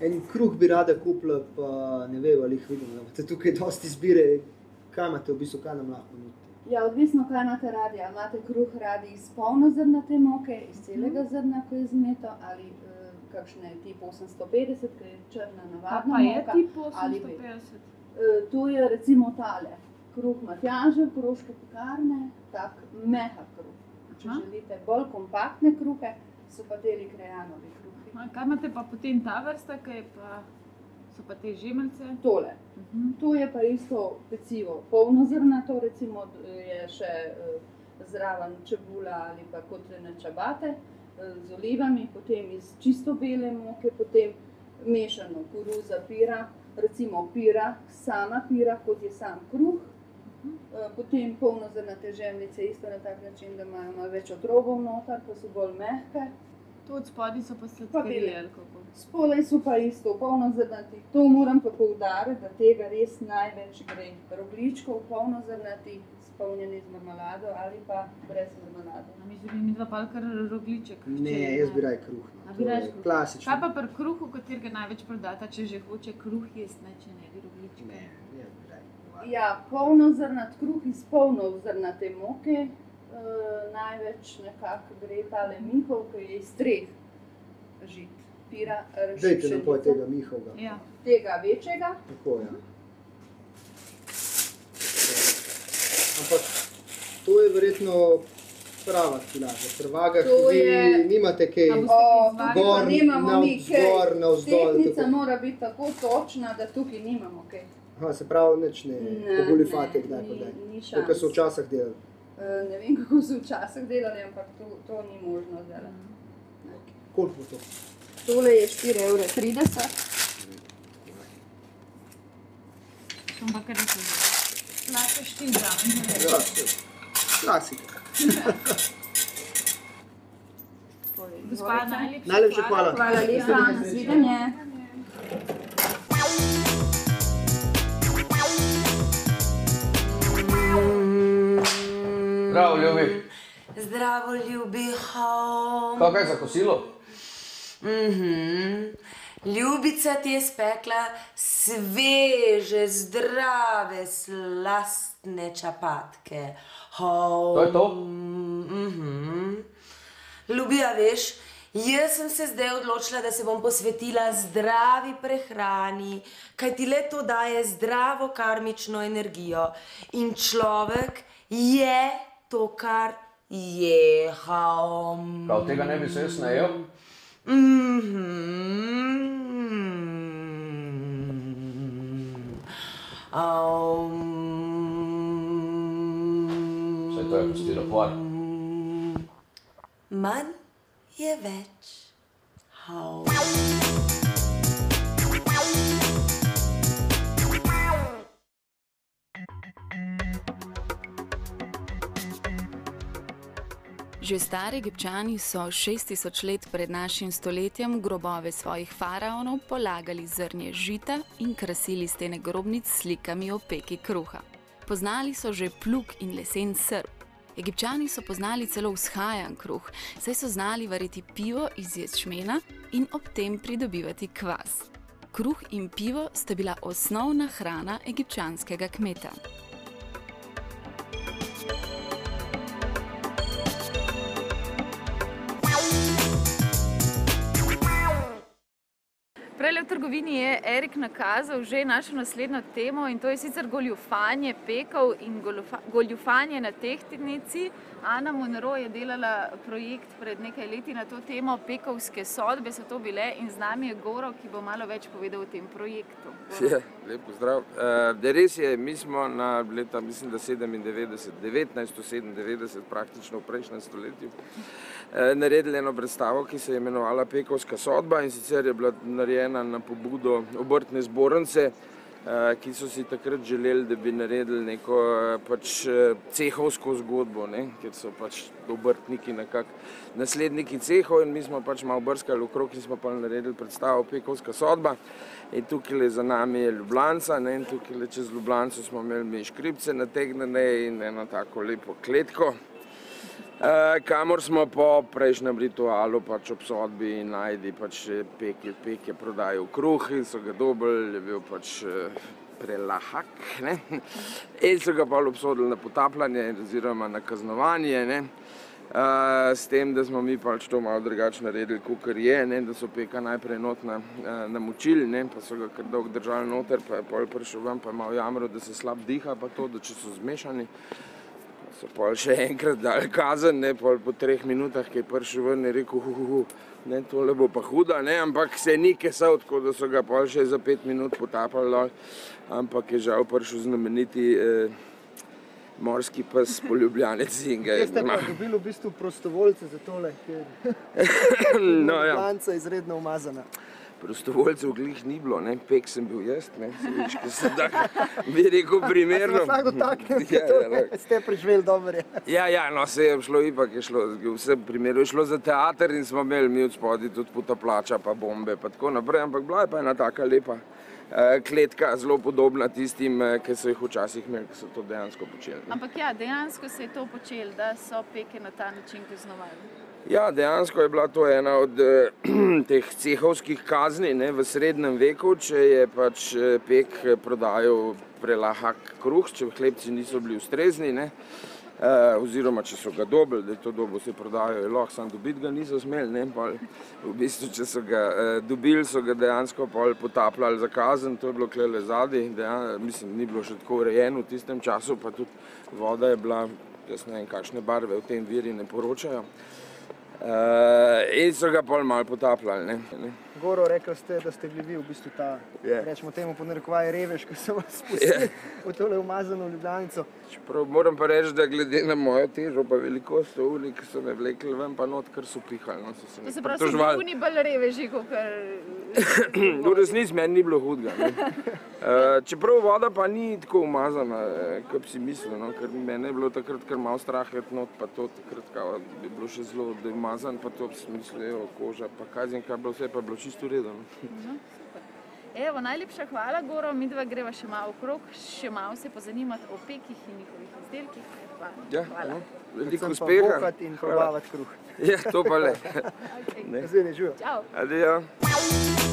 En kruh bi rada kupila, pa ne vem, ali jih vidim, da imate tukaj dosti izbire, kaj imate v bistvu, kaj nam lahko ponudite? Ja, odvisno, kaj imate radi. Ali imate kruh radi iz polnozrnate moke, iz celega zrna, ko je zmeto, ali kakšne tip 850, ki je črna navadna moka. Pa je tip 850? To je recimo tale. Kruh Matjažev, Koroške pekarne, tak mehak kruh. Če želite bolj kompaktne kruhe, so pa teli Krajanovi kruhi. Kaj imate pa potem ta vrsta, ki so pa te žemljice? Tole. To je pa isto pecivo. Polnozrnato, recimo je še zraven čebula ali pa kotljene čabate z olivami, potem iz čisto bele moke, potem mešano koruza, pira, recimo pira, sama pira, kot je sam kruh. Potem polnozrnate žemljice, isto na tak način, da imajo malo več otrobov noter, pa so bolj mehke. To od spodaj so pa sladkarije ali kako? Spodaj so pa isto polnozrnati. To moram pa poudariti, da tega res največ gre. Rogljičkov polnozrnati, spolnjeni z marmelado ali pa brez marmelade. A mislim, da mi dva pa kar rogljiček. Ne, jaz bi raje kruh. A bi raje kruh? Klasično. Kaj pa pri kruhu, katerega največ prodata, če že hoče kruh jesti, ne, če ne bi rogljička? Ne, jaz bi raje. Ja, polnozrnat kruh iz polnozrnate moke. Največ nekako gre tale Mihov, ki je iz 3 žit. Pira, rž, pšenice. Dajte napoj tega Mihovga. Ja. Tega večjega. Tako, ja. Ampak to je verjetno prava kilaža. Pri vagah vi nimate kaj gor, navzgor, navzdol. Tehnica mora biti tako točna, da tukaj nimamo kaj. Aha, se pravi, nič ne pogolifate kdaj pa daj. Ni šans. Tukaj so včasih delali. Ne vem, kako so včasih delali, ampak to ni možno zdaj. Koliko bo to? Tole je 4,30 €. Sem pa kar rekel, lahko 4 grame. Ja, klasika. Gospa, Najlepša hvala. Hvala lepa, nasvidenje. Zdravo, ljubi. Zdravo, ljubi, hom. Kaj za kosilo? Ljubica ti je spekla sveže, zdrave, slastne čapatke. To je to? Ljubi, a veš, jaz sem se zdaj odločila, da se bom posvetila zdravi prehrani, kajti le to daje zdravo karmično energijo. In človek je to, kar je. Prav tega ne bi se jaz najel? Saj to je stiropor. Manj je več. Že stari Egipčani so 6000 let pred našim stoletjem v grobove svojih faraonov polagali zrnje žita in krasili stene grobnic s slikami o peki kruha. Poznali so že plug in lesen srp. Egipčani so poznali celo vzhajan kruh, saj so znali variti pivo iz ječmena in ob tem pridobivati kvas. Kruh in pivo sta bila osnovna hrana egipčanskega kmeta. Prejle v trgovini je Erik nakazal že našo naslednjo temo in to je sicer goljufanje pekov in goljufanje na tehtnici. Ana Monro je delala projekt pred nekaj leti na to temo, pekovske sodbe so to bile in z nami je Goro, ki bo malo več povedal o tem projektu. Ja, lep pozdrav. Res je, mi smo na leta, mislim, da 1997, praktično v prejšnjem stoletju, naredili eno predstavo, ki se je imenovala Pekovska sodba in sicer je bila narejena na pobudo obrtne zbornice, ki so si takrat želeli, da bi naredili neko cehovsko zgodbo, ker so obrtniki nekako nasledniki cehov in mi smo malo brskali okrog in smo pa naredili predstavo Pekovska sodba. In tukaj za nami je Ljubljanca in tukaj čez Ljubljanco smo imeli mi škripce nategnjene in eno tako lepo kletko. Kamor smo po prejšnjem ritualu, pač obsodbi in najdi, pač pek je prodajal kruh in so ga dobili, je bil pač prelahak, ne? In so ga pa obsodili na potapljanje oziroma na kaznovanje, ne? S tem, da smo mi pač to malo drugače naredili, kakor je, ne? Da so peka najprej not namočili, ne? Pa so ga kar dolgo držali noter, pa je pol prišel ven, pa je malo jamral, da se slab diha, pa to, da če so zmešani. So pol še enkrat dali kazen, ne, pol po 3 minutah, ki je prišel ven, je rekel, ne, tole bo pa huda, ne, ampak se ni kesal, tako da so ga pol še za 5 minut potapali dol, ampak je žal prišel znameniti morski pes poljubljanec in ga je... Kje ste pa dobili v bistvu prostovoljce za tole, ker no, ja. Ljubljanca izredno umazana. Prostovoljcev glih ni bilo, ne, pek sem bil jaz, ne, se vidiš, ko sem tako, bi rekel primerno. A se vas lahko dotaknem, ste preživeli dobro, je. Ja, no, se je šlo, ipak je šlo, v vsem primeru je šlo za teater in smo imeli mi od spodaj tudi potapljača pa bombe pa tako naprej, ampak bila je pa ena taka lepa kletka, zelo podobna tistim, ki so jih včasih imeli, ki so to dejansko počeli. Ampak ja, dejansko se je to počelo, da so peke na ta način kaznovali. Ja, dejansko je bila to ena od teh cehovskih kazni, ne, v srednjem veku, če je pač pek prodajal prelahak kruh, če hlebci niso bili ustrezni, ne, oziroma če so ga dobili, da je to dobo se prodajajo, lahko sam dobiti ga niso smeli, ne, pol, v bistvu, če so ga dobili, so ga dejansko pol potapljali za kazen, to je bilo klele zadaj, mislim, ni bilo še tako urejeno v tistem času, pa tudi voda je bila, jaz ne vem, kakšne barve v tem viri ne poročajo. In so ga pol malo potapljali, ne. Goro, rekli ste, da ste bili vi v bistvu ta, rečemo temu po narekovaji revež, ki so vas spustili v tole umazano Ljubljanico. Čeprav moram pa reči, da glede na mojo težo pa velikost so uli, ki so me vlekli ven, pa not, kar so pihali, no, so se mi pritožvali. To se pravi, so bili bolj reveži, kakor... V resnici meni ni bilo hudega, ne. Čeprav voda pa ni tako umazana, kot bi si mislil, no, ker mene je bilo takrat kar malo strah iti not, pa to takrat kao bi bilo še zelo umazan, pa to bi si mislil, koža, pa kaj zim, kaj bilo vse, pa bilo čisto v redu. Evo, najlepša hvala, Goro, midva greva še malo okrog, še malo se pozanimati o pekih in njihovih izdelkih. Hvala. Veliko uspeha. Pa bohati in probavati kruh. Ja, to pa le. Naslednje, živijo. Čau. Adijo.